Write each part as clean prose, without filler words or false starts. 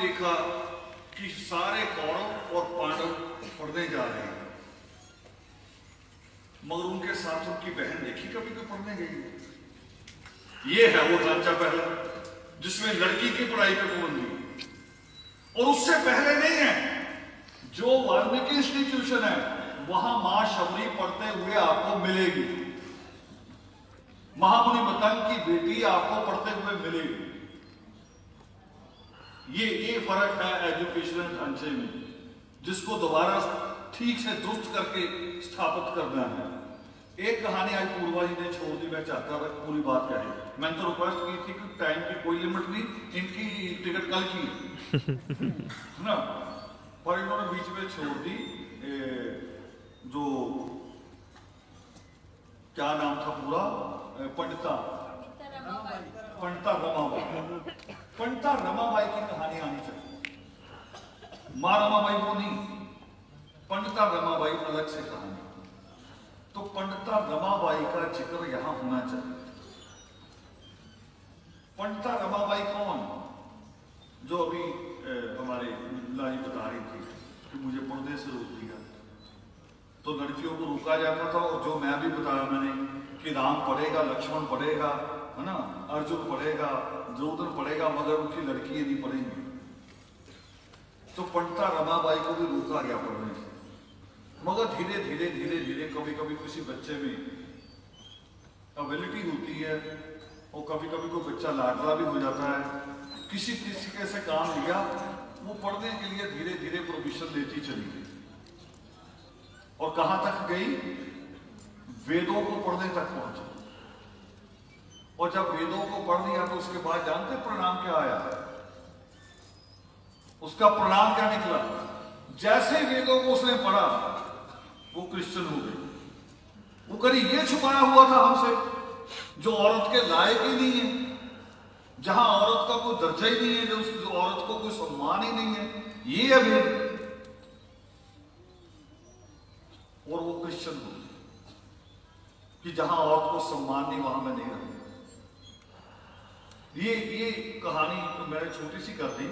देखा कि सारे कौरव और पांडव पढ़ने जा रहे हैं, मगर उनके साथ उनकी बहन देखी कभी तो पढ़ने गई। ये है वो ढांचा पहला जिसमें लड़की की पढ़ाई पे पाबंदी, और उससे पहले नहीं है जो वाल्मीकि इंस्टीट्यूशन है वहां मां शबरी पढ़ते हुए आपको मिलेगी, महामुनि मतंग की बेटी आपको पढ़ते हुए मिलेगी। ये फर्क है एजुकेशनल ढांचे में, जिसको दोबारा ठीक से दुरुस्त करके स्थापित करना है। एक कहानी आज पूर्वा जी ने छोड़ दी, मैं चाहता था पूरी बात कहे। मैंने तो रिक्वेस्ट की थी कि टाइम की कोई लिमिट नहीं, इनकी टिकट कल की है ना, पर इन्होंने बीच में छोड़ दी। जो क्या नाम था पूरा, पंडिता रमाबाई की कहानी आनी चाहिए। मां रमाबाई वो नहीं, पंडिता रमाबाई अलग से कहानी। तो पंडिता रमाबाई का जिक्र यहां होना चाहिए। पंडिता रमाबाई कौन, जो अभी हमारे लाली बता रही थी कि मुझे पढ़ने से रोक दिया, तो लड़कियों को रोका जाता था। और जो मैं भी बताया मैंने कि राम पढ़ेगा, लक्ष्मण पढ़ेगा, है ना, अर्जुन पढ़ेगा, द्रौपदी पढ़ेगा, मगर उनकी लड़की नहीं पढ़ेंगी। तो पंडिता रमाबाई को भी रोका गया पढ़ने से, मगर धीरे धीरे धीरे धीरे कभी कभी किसी बच्चे में एबिलिटी होती है, और कभी कभी कोई बच्चा लाडला भी हो जाता है, किसी के से काम लिया, वो पढ़ने के लिए धीरे धीरे प्रोविजन लेती चली गई। और कहां तक गई, वेदों को पढ़ने तक पहुंची। और जब वेदों को पढ़ लिया तो उसके बाद जानते परिणाम क्या आया, उसका परिणाम क्या निकला। जैसे वेदों को उसने पढ़ा वो क्रिश्चियन हो गई। वो करी ये छुपाया हुआ था हमसे जो औरत के लायक ही नहीं है, जहां औरत का कोई दर्जा ही नहीं है, जो उस औरत को कोई सम्मान ही नहीं है, ये है वेद। और वो क्रिश्चियन हो कि जहां औरत को सम्मान नहीं वहां मैं नहीं रहूंगा। ये कहानी तो मैंने छोटी सी कर दी,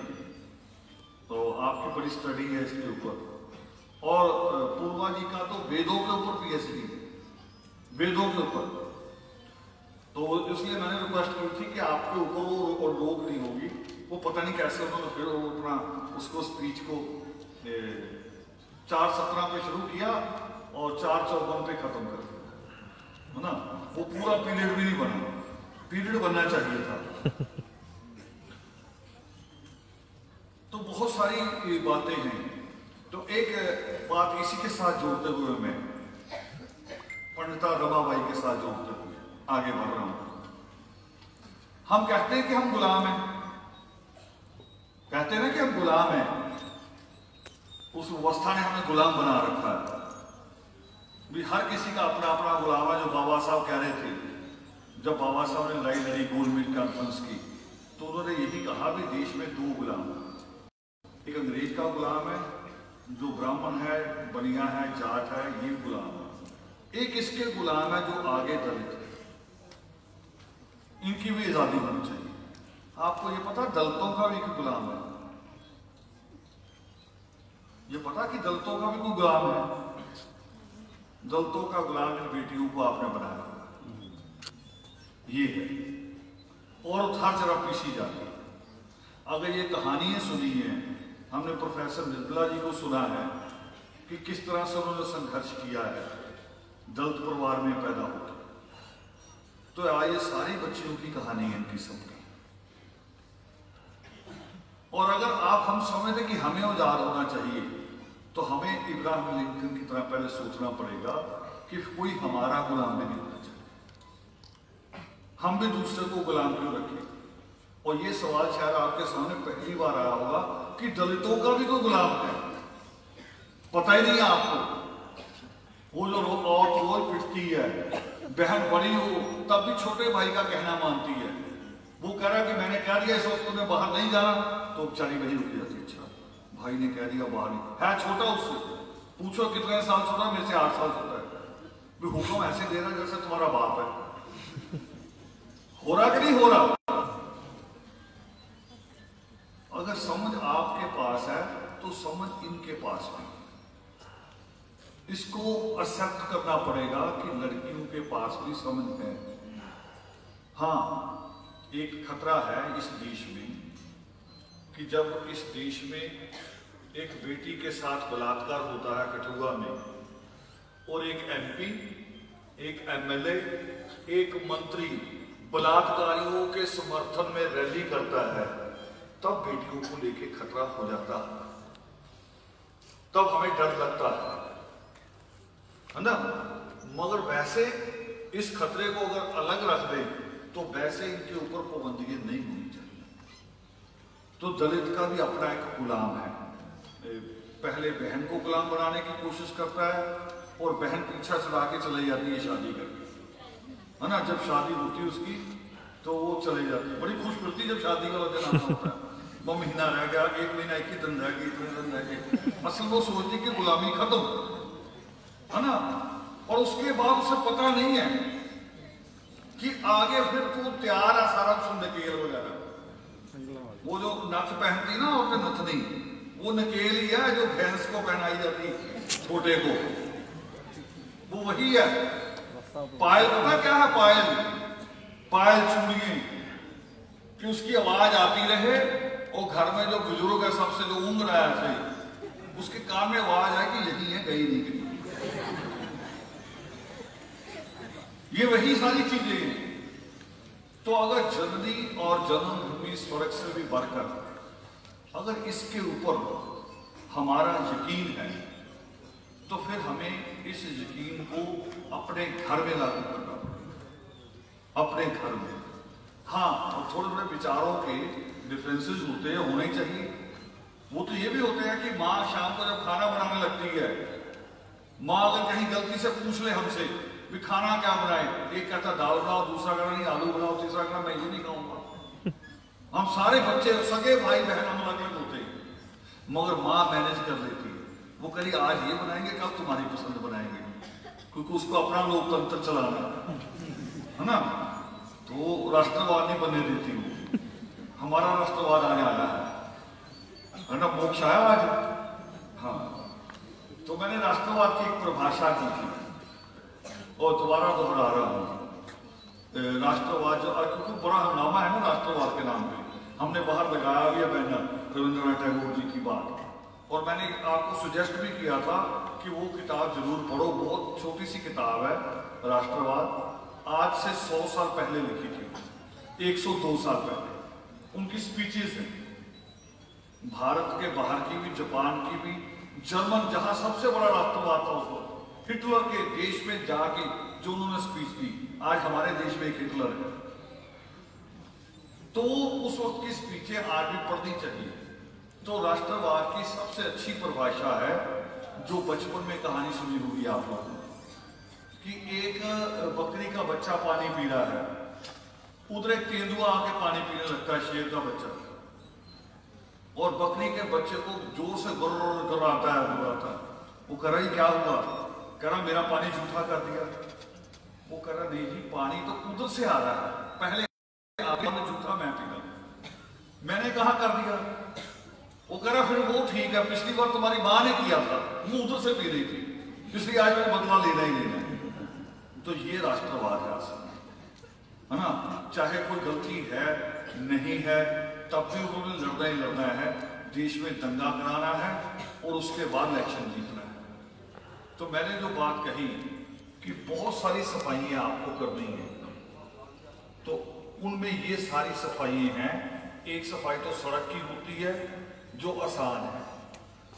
तो आपकी बड़ी स्टडी है इसके ऊपर। और पूर्वा जी का तो वेदों के ऊपर पीएचडी है, वेदों के ऊपर। तो इसलिए मैंने रिक्वेस्ट की थी कि आपके ऊपर वो रोक नहीं होगी। वो पता नहीं कैसे उन्होंने फिर वो अपना उसको स्पीच को 4:17 पे शुरू किया और 4:54 पे खत्म कर दिया, है ना। वो पूरा पीरियड भी नहीं बना, पीरियड बनना चाहिए था। तो बहुत सारी बातें हैं। तो एक बात इसी के साथ जोड़ते हुए मैं पंडिता रमाबाई के साथ जोड़ते हुए आगे बढ़ रहा हूं। हम कहते हैं कि हम गुलाम हैं, कहते हैं ना कि हम गुलाम हैं। उस व्यवस्था ने हमें गुलाम बना रखा है भी। हर किसी का अपना अपना गुलाम है। जो बाबा साहब कह रहे थे, जब बाबा साहब ने लड़ाई लड़ी गोलमेज कॉन्फ्रेंस की, तो उन्होंने यही कहा भी देश में दो गुलाम हैं। एक अंग्रेज का गुलाम है जो ब्राह्मण है, बनिया है, जाट है, ये गुलाम है। एक इसके गुलाम है जो आगे दलित है, इनकी भी आजादी होनी चाहिए। आपको ये पता दलितों का भी एक गुलाम है, ये पता कि दलितों का भी कोई गुलाम है। दलितों का गुलाम इन बेटियों को आपने बनाया, ये है। और हर जगह पीसी जाती है। अगर ये कहानियां सुनी है, हमने प्रोफेसर निर्मला जी को सुना है कि किस तरह से उन्होंने संघर्ष किया है दलित परिवार में पैदा होकर, तो ये सारी बच्चियों की कहानी है इनकी सबकी। और अगर आप हम समझते कि हमें आजाद होना चाहिए, तो हमें इब्राहिम लिंकन की तरह पहले सोचना पड़ेगा कि कोई हमारा गुलाम भी नहीं होना चाहिए, हम भी दूसरे को गुलाम क्यों रखें। और ये सवाल शायद आपके सामने पहली बार आया होगा कि दलितों का भी कोई गुलाम है, पता ही नहीं है आपको। वो जो औरत रोज पिटती है, बहन बड़ी हो तब भी छोटे भाई का कहना मानती है। वो कह रहा है कि मैंने कह दिया इस वक्त तुम्हें बाहर नहीं जाना, तो बेचारी वही रुक जाती। अच्छा भाई ने कह दिया बाहर नहीं है, छोटा उससे पूछो कितने साल छोटा, मेरे से 8 साल छोटा है। हुक्म ऐसे दे रहा जैसे तुम्हारा बाप है। हो रहा कि नहीं हो रहा। अगर समझ आपके पास है तो समझ इनके पास भी। इसको एक्सेप्ट करना पड़ेगा कि लड़कियों के पास भी समझ है। हाँ, एक खतरा है इस देश में कि जब इस देश में एक बेटी के साथ बलात्कार होता है कठुआ में, और एक MP, एक MLA, एक मंत्री बलात्कारियों के समर्थन में रैली करता है, तब बेटियों को लेके खतरा हो जाता है, तब हमें डर लगता है ना। मगर वैसे इस खतरे को अगर अलग रख दें तो वैसे इनके ऊपर पाबंदियां नहीं होनी चाहिए। तो दलित का भी अपना एक गुलाम है, पहले बहन को गुलाम बनाने की कोशिश करता है और बहन पीछा चला के चली जाती है शादी करके, है ना। जब शादी होती है उसकी तो वो चले जाती है, बड़ी खुश मिलती जब शादी वाला दिन आता होता है। वो महीना रह गया, 1 महीना 21 दिन रह गए, इतने दिन रह गए। असल वो सोचती कि गुलामी खत्म, है ना। और उसके बाद उसे पता नहीं है कि आगे फिर तो तैयार है सारा कुछ, नकेल वगैरह। वो जो नथ पहनती ना और नथनी, वो नकेल ही है जो भैंस को पहनाई जाती छोटे को, वो वही है। पायल पता क्या है? पायल चूड़िए कि उसकी आवाज आती रहे और घर में जो बुजुर्ग है सबसे जो ऊँग रहा है उसके कान में आवाज है कि यही है, गई नहीं गई। ये वही सारी चीजें हैं। तो अगर जननी और जन्मभूमि स्वर्ग से भी बढ़कर अगर इसके ऊपर हमारा यकीन है तो फिर हमें इस यकीन को अपने घर में लागू करना पड़ेगा, अपने घर में। हाँ, और थोड़े थोड़े विचारों के डिफरेंसेस होते हैं, होने ही चाहिए। वो तो ये भी होते हैं कि माँ शाम को जब खाना बनाने लगती है, माँ अगर कहीं गलती से पूछ ले हमसे भी खाना क्या बनाए, एक कहता दाल बनाओ, दूसरा कहना नहीं आलू बनाओ, तीसरा कहना मैं ये नहीं खाऊंगा। हम सारे बच्चे सगे भाई बहन हम अलग अलग होते हैं, मगर माँ मैनेज कर लेती है। वो कभी आज ये बनाएंगे, कल तुम्हारी पसंद बनाएंगे, क्योंकि उसको अपना लोकतंत्र चलाना है ना। तो राष्ट्रवाद नहीं बनने देती हूँ, हमारा राष्ट्रवाद आने वाला है ना। मोक्ष आया आज। हाँ, तो मैंने राष्ट्रवाद की एक परिभाषा की थी और दोबारा दोहरा रहा हूँ। राष्ट्रवाद जो क्योंकि बड़ा हंगामा है ना राष्ट्रवाद के नाम पे, हमने बाहर लगाया भी है बैनर रविंद्रनाथ टैगोर जी की बात। और मैंने आपको सजेस्ट भी किया था कि वो किताब जरूर पढ़ो, बहुत छोटी सी किताब है राष्ट्रवाद, आज से 100 साल पहले लिखी थी, 102 साल पहले उनकी स्पीचेस हैं, भारत के बाहर की भी, जापान की भी, जर्मन जहां सबसे बड़ा राष्ट्रवाद था उस वक्त, हिटलर के देश में जाके जो उन्होंने स्पीच दी। आज हमारे देश में एक हिटलर है, तो उस वक्त की स्पीचें आज भी पढ़नी चाहिए। तो राष्ट्रवाद की सबसे अच्छी परिभाषा है जो बचपन में कहानी सुनी होगी आप लोगों ने, कि एक बकरी का बच्चा पानी पी रहा है, उधर एक तेंदुआ आके पानी पीने लगता है, शेर का बच्चा, और बकरी के बच्चे को जोर से गुर्राता है, बुलाता है। वो कह रहा क्या हुआ? कह रहा मेरा पानी झूठा कर दिया। वो कह रहा नहीं जी, पानी तो उधर से आ रहा है, पहले आपने झूठा मैं पीना, मैंने कहा कर दिया। वो कह रहा फिर वो ठीक है, पिछली बार तुम्हारी माँ ने किया था, वो उधर से पी रही थी, इसलिए आज मैंने बदला लेना ही लेना। तो ये राष्ट्रवाद है असल में, है ना। चाहे कोई गलती है नहीं है, तब भी उन्होंने लड़ना ही लड़ना है, देश में दंगा कराना है और उसके बाद इलेक्शन जीतना है। तो मैंने जो बात कही कि बहुत सारी सफाइयां आपको करनी है, तो उनमें ये सारी सफाइयां हैं। एक सफाई तो सड़क की होती है जो आसान है,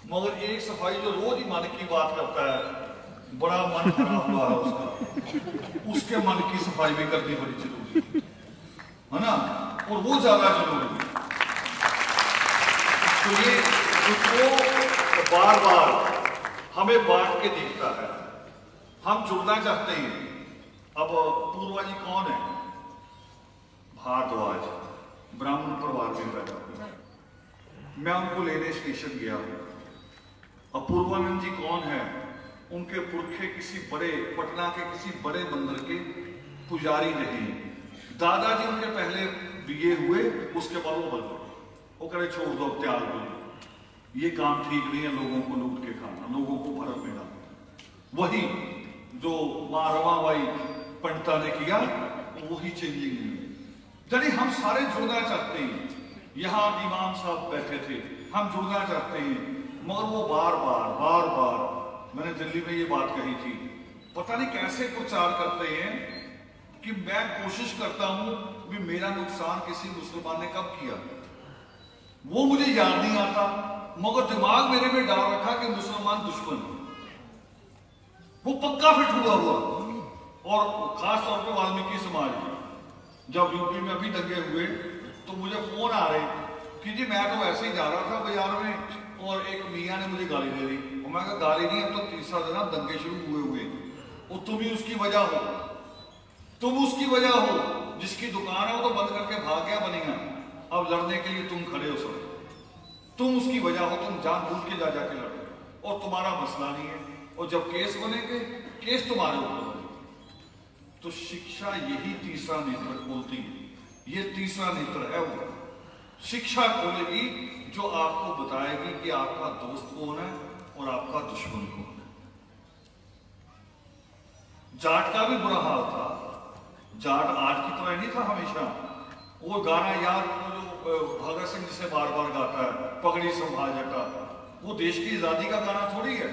मगर एक सफाई जो रोज ही मन की बात करता है, बड़ा मन खराब हुआ है उसका, उसके मन की सफाई भी करनी बड़ी जरूरी है ना, और वो ज्यादा जरूरी है। तो ये उसको बार बार हमें बांट के दिखता है, हम जुड़ना चाहते हैं। अब पूर्वा जी कौन है? भारद्वाज, ब्राह्मण परिवार में पैदा हुए। मैं उनको लेने स्टेशन गया हूं। अब पूर्वानंद जी कौन है? उनके पुरखे किसी बड़े, पटना के किसी बड़े मंदिर के पुजारी रहे। दादाजी उनके पहले बीए हुए, उसके बाद वो बन गए वो करे छोड़ दो, त्याग दो, ये काम ठीक नहीं है, लोगों को लूट के खाना, लोगों को भरम में डालना। वही जो मारवा भाई पंडिता ने किया, वही चेंजिंग नहीं है। यानी हम सारे जुड़ना चाहते हैं, यहाँ इमाम साहब बैठे थे, हम जुड़ना चाहते हैं, मगर वो बार बार मैंने दिल्ली में ये बात कही थी, पता नहीं कैसे प्रचार करते हैं कि मैं कोशिश करता हूं कि मेरा नुकसान किसी मुसलमान ने कब किया, वो मुझे याद नहीं आता, मगर दिमाग मेरे में डाल रखा कि मुसलमान दुश्मन है, वो पक्का फिट हुआ। और खास तौर पे वाल्मीकि समाज में जब यूपी में अभी दंगे हुए तो मुझे फोन आ रहे कि जी मैं तो ऐसे ही जा रहा था बाजार में और एक मियाँ ने मुझे गाली दे दी, और मैं कहा गाली नहीं, अब तो तीसरा दिन अब दंगे शुरू हुए और तुम ही उसकी वजह हो, तुम उसकी वजह हो, जिसकी दुकान है वो तो बंद करके भाग गया बनेगा, अब लड़ने के लिए तुम खड़े हो सब, तुम उसकी वजह हो, तुम जानबूझ के जाके लड़े और तुम्हारा मसला नहीं है, और जब केस बनेंगे केस तुम्हारे ऊपर। तो शिक्षा यही तीसरा नेत्र खोलती है, ये तीसरा नेत्र है वो शिक्षा खोलेगी जो आपको बताएगी कि आपका दोस्त कौन है और आपका दुश्मन कौन है। जाट का भी बुरा हाल था, जाट आज की तरह नहीं था हमेशा। वो गाना याद जो भगत सिंह जिसे बार बार गाता है, पगड़ी संभाल जटा, वो देश की आजादी का गाना थोड़ी है,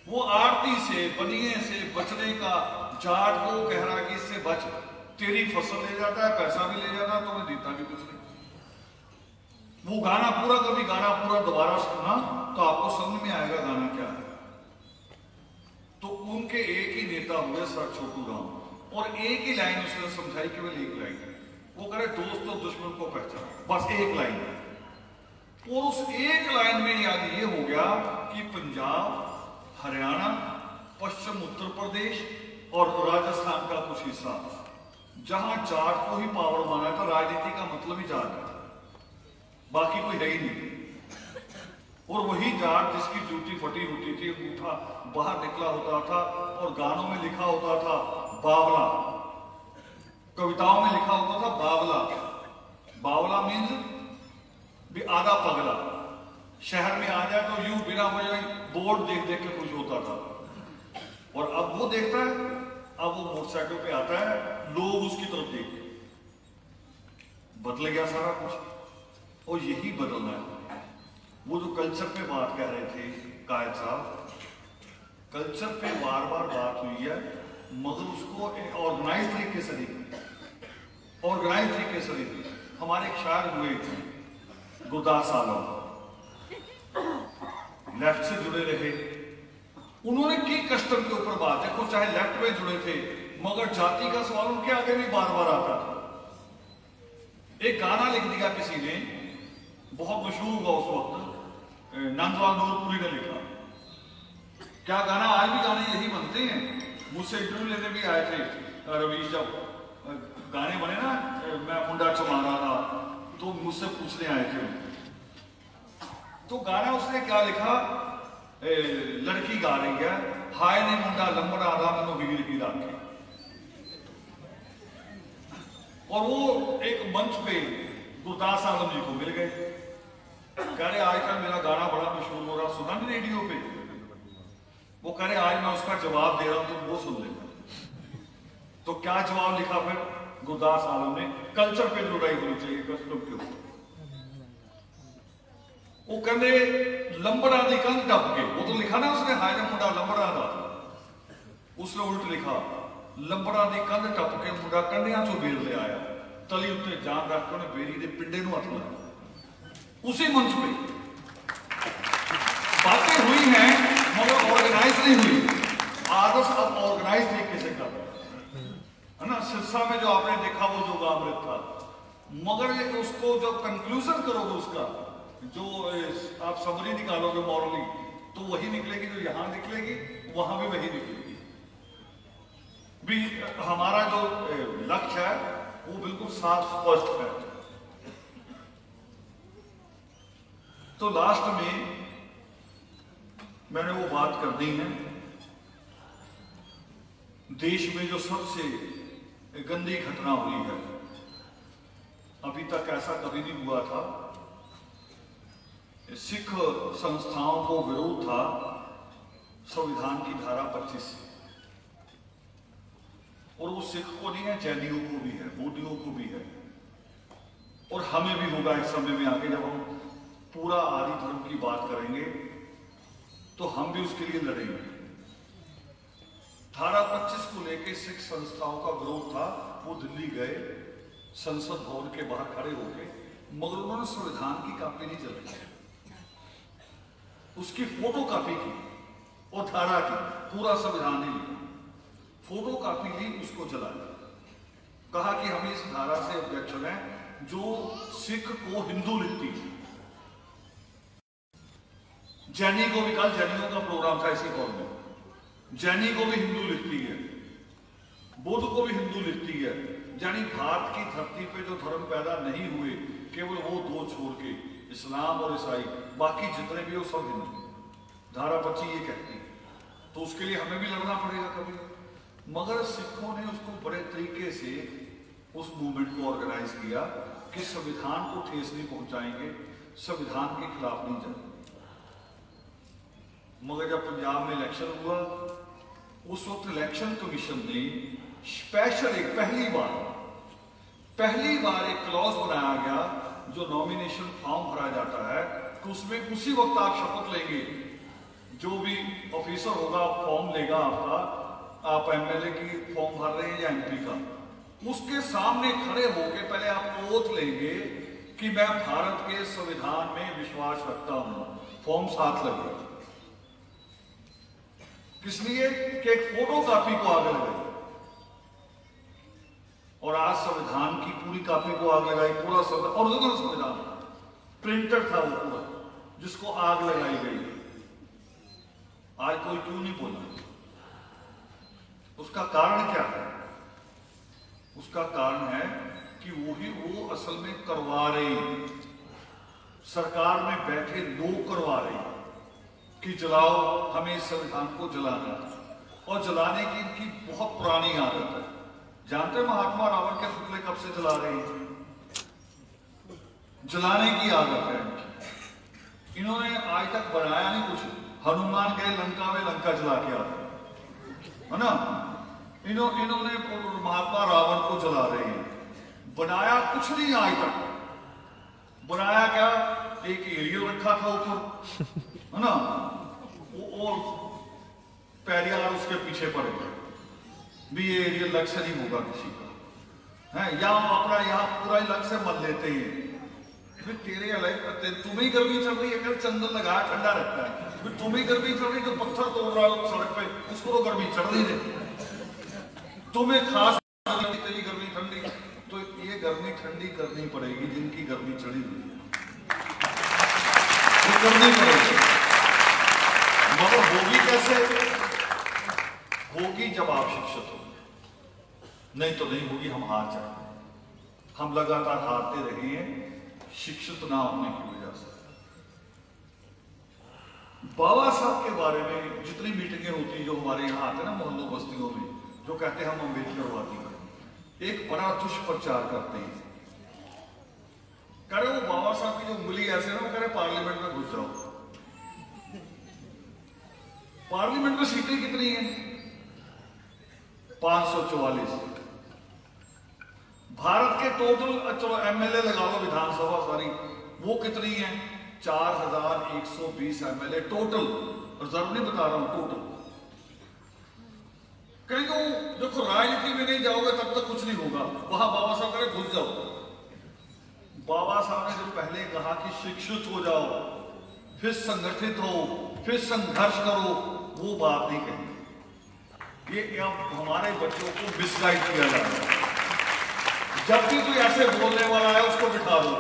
वो आरती से बनिए से बचने का जाट को कह रहा कि इससे बच, तेरी फसल ले जाता है, पैसा भी ले जाता है, तुम्हें देता भी कुछ नहीं। वो गाना पूरा, कभी गाना पूरा दोबारा सुना तो आपको समझ में आएगा गाना क्या है। तो उनके एक ही नेता हुए सर छोटू राम, और एक ही लाइन उसने समझाई, केवल एक लाइन, वो करे दोस्त और दुश्मन को पहचान, बस एक लाइन। और उस एक लाइन में याद ये हो गया कि पंजाब, हरियाणा, पश्चिम उत्तर प्रदेश और राजस्थान का कुछ हिस्सा जहां जाट को ही पावर माना था, राजनीति का मतलब ही जाट है, बाकी कोई है ही नहीं। और वही जाट जिसकी जूती फटी होती थी, अंगूठा बाहर निकला होता था और गानों में लिखा होता था बावला, कविताओं में लिखा होता था बावला। बावला मीन्स भी आधा पगला, शहर में आ जाए तो यूं बिना वजह बोर्ड देख देख के खुश होता था। और अब वो देखता है, अब वो मोटरसाइकिल पे आता है, लोग उसकी तरफ देखते, बदल गया सारा कुछ। और यही बदलना है। वो जो कल्चर पे बात कह रहे थे कायद साहब, कल्चर पे बार बार बात हुई है, मगर उसको ऑर्गेनाइज तरीके से नहीं, ऑर्गेनाइज तरीके से नहीं। हमारे एक शायर हुए गुरदास आलम, लेफ्ट से जुड़े रहे, उन्होंने की कस्टम के ऊपर बात है, कुछ चाहे लेफ्ट में जुड़े थे, मगर जाति का सवाल उनके आगे भी बार बार आता था। एक गाना लिख दिया किसी ने, बहुत मशहूर हुआ उस वक्त, नंदलाल नूरपुरी ने लिखा। क्या गाना, आज भी गाने यही बनते हैं। मुझसे इंटरव्यू लेने भी आए थे रवीश, जब गाने बने ना, मैं मुंडा चमारा था, तो मुझसे पूछने आए थे। तो गाना उसने क्या लिखा, लड़की गा रही है, हाय ने मुंडा लंबड़ा आधा मैनू वीर की राखी। और वो एक मंच पे गुरदास आलम जी को मिल गए, कह रहे आजकल मेरा गाना बड़ा मशहूर हो रहा, सुना नहीं रेडियो पे? वो कह रहे आज मैं उसका जवाब दे रहा हूं, तुम वो सुन लेना। तो क्या जवाब लिखा फिर गुरदास आलम ने, कल्चर पे लड़ाई होनी चाहिए, कस्टम के ऊपर। वो कहते लंबड़ा दी कंध टप के, वो तो लिखा ना उसने, हाय ने मुंडा लंबड़ा था, उसने उल्ट लिखा लंबड़ा दी कंध टप के मुंडा कंडियां चो बेर ले आया, तली उत्ते जान रख के उन्हें बेरी दे पिंडे नूं हथ लाया। उसी मंच पे बातें हुई हैं, मगर ऑर्गेनाइज नहीं हुई। आदर्श अब ऑर्गेनाइज तरीके से कर रहे है ना। सिरसा में जो आपने देखा वो जो अमृत था, मगर उसको जब कंक्लूजन करोगे उसका, जो आप समरी निकालोगे मॉरली, तो वही निकलेगी जो यहां निकलेगी, वहां भी वही निकलेगी। भी हमारा जो लक्ष्य है वो बिल्कुल साफ स्पष्ट है। तो लास्ट में मैंने वो बात कर दी है, देश में जो सबसे गंदी घटना हुई है अभी तक ऐसा कभी नहीं हुआ था। सिख संस्थाओं को विरोध था संविधान की धारा 25 से, और वो सिख को नहीं है, जैनियों को भी है, बौद्धियों को भी है, और हमें भी होगा एक समय में आगे जब हम पूरा आर्य धर्म की बात करेंगे तो हम भी उसके लिए लड़ेंगे। धारा 25 को लेकर सिख संस्थाओं का विरोध था। वो दिल्ली गए, संसद भवन के बाहर खड़े हो गए, मगर उन्होंने संविधान की कॉपी नहीं जलाई, उसकी फोटो कॉपी की और धारा की, पूरा संविधान नहीं लिखा, फोटो कॉपी ली, उसको जलाया। कहा कि हम इस धारा से ऑब्जेक्शन है जो सिख को हिंदू लिखती है। जैनी को भी, कल जैनियों का प्रोग्राम था इसी हॉल में, जैनी को भी हिंदू लिखती है, बौद्ध को भी हिंदू लिखती है। यानी भारत की धरती पे जो धर्म पैदा नहीं हुए, केवल वो दो छोड़ के, इस्लाम और ईसाई, बाकी जितने भी हो सब हिंदू। धारा 25 ये कहती है, तो उसके लिए हमें भी लड़ना पड़ेगा कभी। मगर सिखों ने उसको बड़े तरीके से उस मूवमेंट को ऑर्गेनाइज किया कि संविधान को ठेस नहीं पहुंचाएंगे, संविधान के खिलाफ नहीं जाएंगे। मगर जब पंजाब में इलेक्शन हुआ, उस वक्त इलेक्शन कमीशन ने स्पेशल एक पहली बार एक क्लॉज बनाया गया, जो नॉमिनेशन फॉर्म भरा जाता है तो उसमें उसी वक्त आप शपथ लेंगे, जो भी ऑफिसर होगा फॉर्म लेगा आपका, आप एमएलए की फॉर्म भर रहे हैं या एमपी का, उसके सामने खड़े होकर पहले आप ओथ लेंगे कि मैं भारत के संविधान में विश्वास रखता हूं, फॉर्म साथ लगेगा। किस लिए कि एक फोटो कॉपी को आग लगाई, और आज संविधान की पूरी कॉपी को आग लगाई, पूरा संविधान, ओरिजिनल संविधान प्रिंटेड था वो पूरा, जिसको आग लगाई गई। आज कोई क्यों नहीं बोला? उसका कारण क्या है? उसका कारण है कि वो असल में करवा रही, सरकार में बैठे लोग करवा रहे कि जलाओ, हमें इस संविधान को जलाना, और जलाने की इनकी बहुत पुरानी आदत है। जानते महात्मा रावण के पुतले कब से जला रहे हैं? जलाने की आदत है इनकी। इन्होंने आज तक बनाया नहीं कुछ। हनुमान गए लंका में, लंका जला के आ गए, है ना। इन्होंने महात्मा रावण को जला रहे हैं, बनाया कुछ नहीं आज तक। बनाया क्या? एक एरियल रखा था ऊपर, है ना, और पेरियार उसके पीछे पड़ गए भी, ये एरियल लक्ष्य नहीं होगा किसी का, है, या अपना यहाँ पूरा लक्ष्य मत लेते हैं। फिर तेरे अलग तुम्हें गर्मी चल रही है, अगर चंदन लगाया ठंडा रहता है, फिर तुम्हें गर्मी चल रही, जो पत्थर तोड़ रहा है सड़क पे, उसको तो गर्मी चढ़ नहीं रही। तुम्हें खास तेरी गर्मी ठंडी, तो ये गर्मी ठंडी करनी पड़ेगी जिनकी गर्मी चढ़ी हुई है, तो करनी पड़ेगी। मगर होगी कैसे? होगी जब आप शिक्षित हो, नहीं तो नहीं होगी। हम हार जाएंगे, हम लगातार हारते रहे हैं शिक्षित ना होने की वजह से। बाबा साहब के बारे में जितनी मीटिंगें होती जो हमारे यहाँ आते ना मोहल्लों बस्तियों में, जो कहते हैं हम अम्बेडकरवादी हैं, एक बड़ा दुष्प्रचार करते हैं। कह रहे वो बाबा साहब की जो उंगली ऐसे ना, वो कह रहे पार्लियामेंट में घुस जाओ। पार्लियामेंट में सीटें कितनी है? 544। भारत के टोटल, चलो एमएलए लगा लो विधानसभा सारी, वो कितनी है? 4120 एमएलए टोटल, रिजर्व नहीं बता रहा हूं, टोटल। कहेंगे देखो राजनीति में नहीं जाओगे तब तक कुछ नहीं होगा, वहां बाबा साहब कह रहे घुस जाओ। बाबा साहब ने जो पहले कहा कि शिक्षित हो जाओ, फिर संगठित हो, फिर संघर्ष करो, वो बात नहीं कही। ये अब हमारे बच्चों को मिसगाइड किया जा रहा है। जब भी कोई ऐसे बोलने वाला है उसको बिठा दो,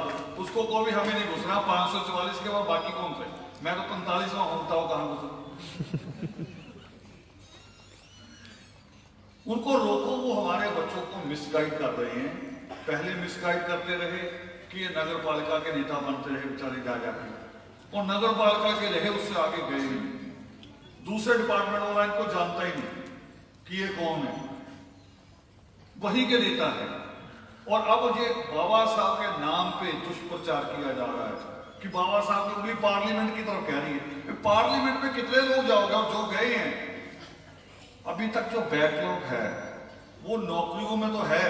उसको को भी हमें नहीं घुसना। 544 के बाद बाकी कौन से? मैं तो 45वां होता हूं, कहां घुसूं? उनको रोको, वो हमारे बच्चों को मिसगाइड कर रहे हैं। पहले मिसगाइड करते रहे कि ये नगर पालिका के नेता बनते रहे बेचारे जा जाके, और नगर पालिका के रहे, उससे आगे गए नहीं। दूसरे डिपार्टमेंट वाला इनको जानता ही नहीं कि ये कौन है, वही के नेता है। और अब ये बाबा साहब के नाम पे दुष्प्रचार किया जा रहा है कि बाबा साहब की उंगली पार्लियामेंट की तरफ कह रही है। पार्लियामेंट में कितने लोग जाओगे और जो गए हैं, अभी तक जो बैकलॉग है वो नौकरियों में तो है,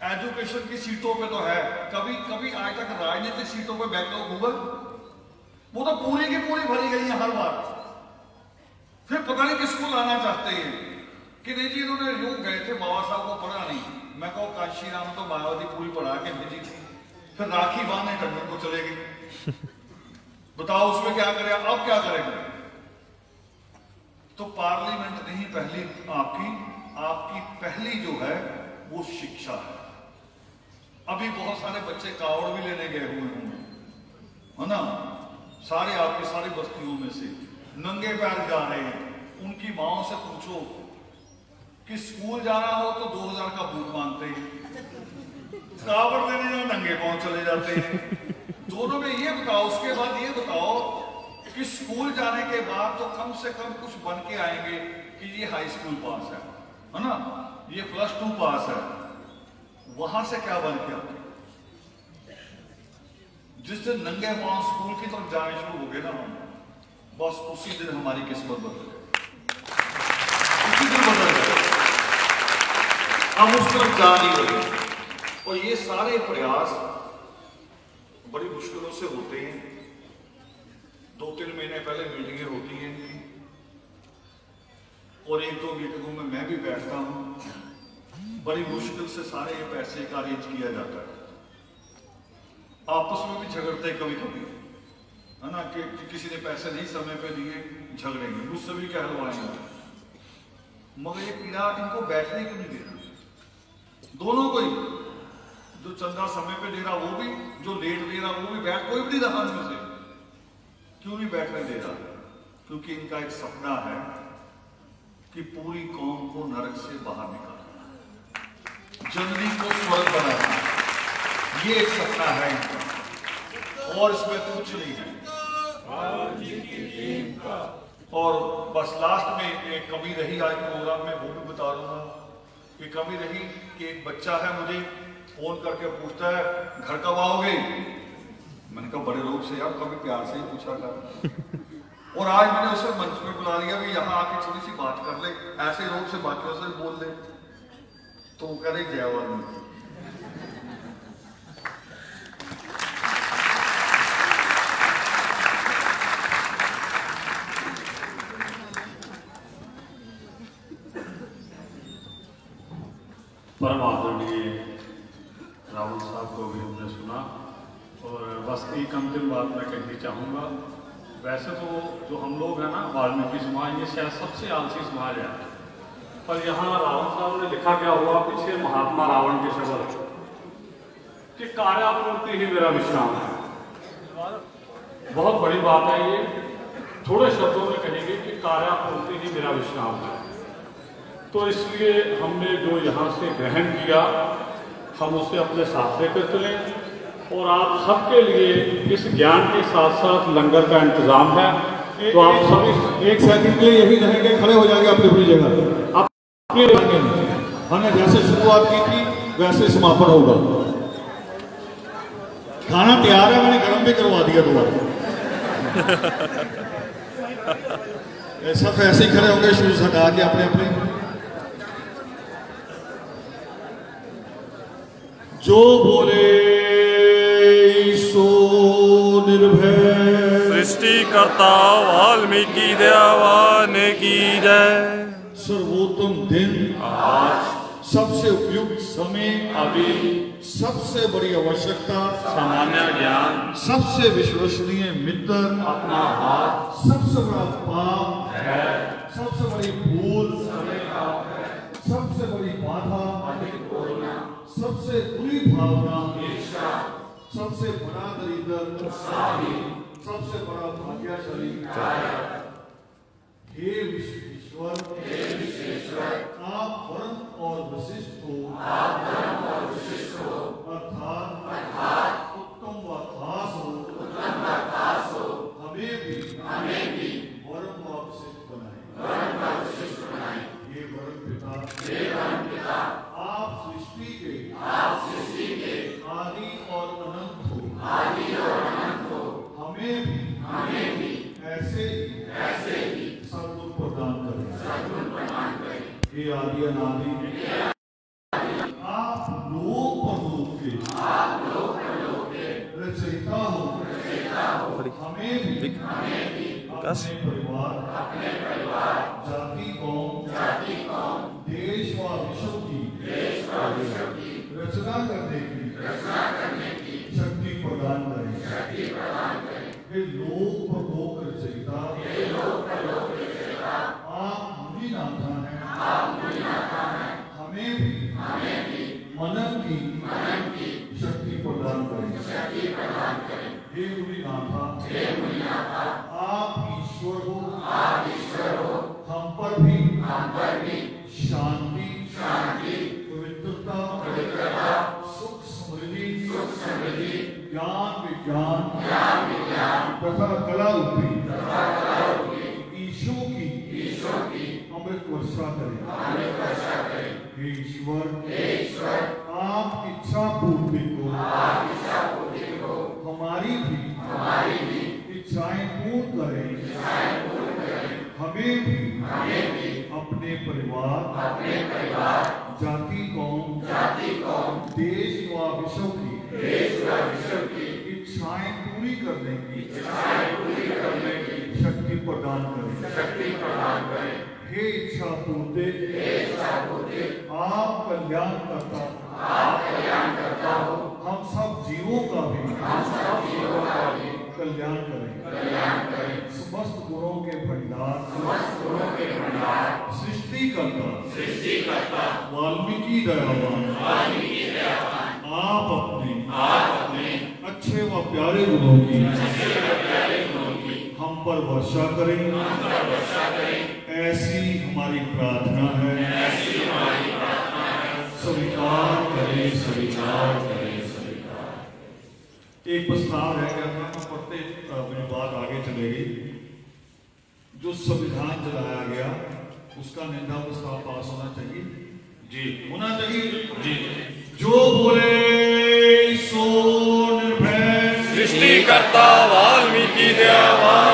एजुकेशन की सीटों पे तो है, कभी कभी आज तक राजनीतिक सीटों पे बैकलॉग हुआ? वो तो पूरी की पूरी भरी गई है हर बार। फिर पता नहीं किसको लाना चाहते हैं कि नहीं जी इन्होंने लोग गए थे, बाबा साहब को पढ़ा नहीं। मैं कहूँ कांशीराम तो मायावती पूरी पढ़ा के भेजी थी, फिर राखी बांधने टंडन को चले गए। बताओ उसमें क्या करें, अब क्या करेंगे? तो पार्लियामेंट नहीं पहली आपकी पहली जो है वो शिक्षा है। अभी बहुत सारे बच्चे कावड़ भी लेने गए हुए होंगे, है ना, सारे आपके सारी बस्तियों में से नंगे पैर जा रहे हैं। उनकी माओ से पूछो कि स्कूल जाना हो तो 2000 का बूट मांगते हैं, कावड़ लेने जाओ नंगे पांव चले जाते हैं। दोनों में ये बताओ, उसके बाद ये बताओ कि स्कूल जाने के बाद तो कम से कम कुछ बन के आएंगे कि ये हाई स्कूल पास है ना, ये +2 पास है। वहां से क्या बन के आते? जिस दिन नंगे पांव स्कूल की तरफ जाने शुरू हो गए ना हम, बस उसी दिन हमारी किस्मत बदल गई, उसी दिन बदल गए, हम उस तरफ जा नहीं रहे। और ये सारे प्रयास बड़ी मुश्किलों से होते हैं। 2-3 महीने पहले मीटिंगें होती हैं इनकी, और 1-2 मीटिंगों में मैं भी बैठता हूं। बड़ी मुश्किल से सारे ये पैसे का अरेंज किया जाता है। आपस में भी झगड़ते कभी कभी, है ना, कि किसी ने पैसे नहीं समय पे दिए, झगड़ेंगे, मुझसे भी कहलवाएंगे। मगर ये पीड़ा इनको बैठने क्यों नहीं दे रहा? दोनों को ही, जो चंदा समय पे दे रहा वो भी, जो लेट दे रहा वो भी, बैठ कोई भी नहीं रहा इनमें से। क्यों नहीं बैठने दे रहा? क्योंकि इनका एक सपना है कि पूरी कौम को नरक से बाहर निकालना, जल्दी को स्वर्ग बनाना, ये एक सपना है इनका, और इसमें कुछ नहीं है। और बस लास्ट में एक कमी रही आज प्रोग्राम में, वो भी बता दूंगा कि कमी रही कि एक बच्चा है मुझे फोन करके पूछता है घर कब आओगे? मैंने कहा बड़े रूप से यार, कभी प्यार से ही पूछा कर। और आज मैंने उसे मंच में बुला लिया भी यहाँ आके छोटी सी बात कर ले, ऐसे रूप से बाकियों से बोल ले, तो वो कह रही जयवान। परम आदरणीय रावल साहब को भी हमने सुना, और बस एक अंतिम बात मैं कहनी चाहूँगा। वैसे तो जो हम लोग हैं ना, वाल्मीकि समाज, ये शायद सबसे आलसी समाज है, पर यहाँ रावण साहब ने लिखा क्या हुआ पीछे, महात्मा रावण के शब्द कि कार्यापूर्ति ही मेरा विश्राम है। बहुत बड़ी बात है ये, थोड़े शब्दों में कहेंगे कि कार्यापूर्ति ही मेरा विश्राम है। तो इसलिए हमने जो यहाँ से ग्रहण किया, हम उसे अपने साथ लेकर चलें, और आप सबके लिए इस ज्ञान के साथ साथ लंगर का इंतजाम है। तो आप सभी 1 सेकंड के लिए यही रहेंगे, खड़े हो जाएंगे अपनी अपनी जगह, आप हमने जैसे शुरुआत की थी वैसे समापन होगा। खाना तैयार है, मैंने गर्म भी करवा दिया दोबारा। सब ऐसे ही खड़े हो गए, शूज हटा के अपने अपने। जो बोले सो निर्भय, सृष्टिकर्ता वाल्मीकि दयावान की जय। सर्वोत्तम दिन आज, सबसे उपयुक्त समय अभी, सबसे बड़ी आवश्यकता सामान्य ज्ञान, सबसे विश्वसनीय मित्र अपना हाथ, सबसे बड़ा पाप है, सबसे बड़ी भूल सबसे बड़ी बाधा अधिक बोलना, सबसे बुरी भावना ईर्ष्या, सबसे बड़ा दरिद्र सबसे बड़ा भाग्यशाली। हे विश्वेश्वर, आप परम और विशिष्ट हो, अर्थात उत्तम व खास हो, हमें भी परम व विशिष्ट बनाए। हे परम पिता, आप सृष्टि के हे आदि अनादि आप लोक परलोक के रचयिता हो, हमें भी अपने परिवार, जाति कौम, देश व विश्व की रचना करने की शक्ति प्रदान करें। हे लोक परलोक रचयिता, आप मुनिनाथा हैं, हमें भी मनन की शक्ति प्रदान करें। हे मुनिनाथा, आप ईश्वर हो, हम पर भी शांति, पवित्रता, सुख समृद्धि, ज्ञान विज्ञान तथा कला रूपी ईशो की अमृत वर्षा करें। हे ईश्वर, आप इच्छा पूर्ति को हमारी भी इच्छाएं पूर्ण करें। हमें भी अपने परिवार, जाति कौम, देश व विश्व की इच्छाएं पूरी करने की शक्ति प्रदान करें। हे इच्छा पूर्ति, आप कल्याण करता हो, हम सब जीवों का भी कल्याण करें। समस्त गुणों के भंडार, सृष्टि करता वाल्मीकि दयावान, आप अपने अच्छे व प्यारे गुणों की हम पर वर्षा करें। ऐसी हमारी प्रार्थना है। स्वीकार करें। एक प्रस्ताव रह गया था, मैं पढ़ते मेरी बात आगे चलेगी। जो संविधान चलाया गया उसका निंदा प्रस्ताव पास होना चाहिए जी। जो बोले सो निर्भय, सृष्टिकर्ता वाल्मीकि दयावान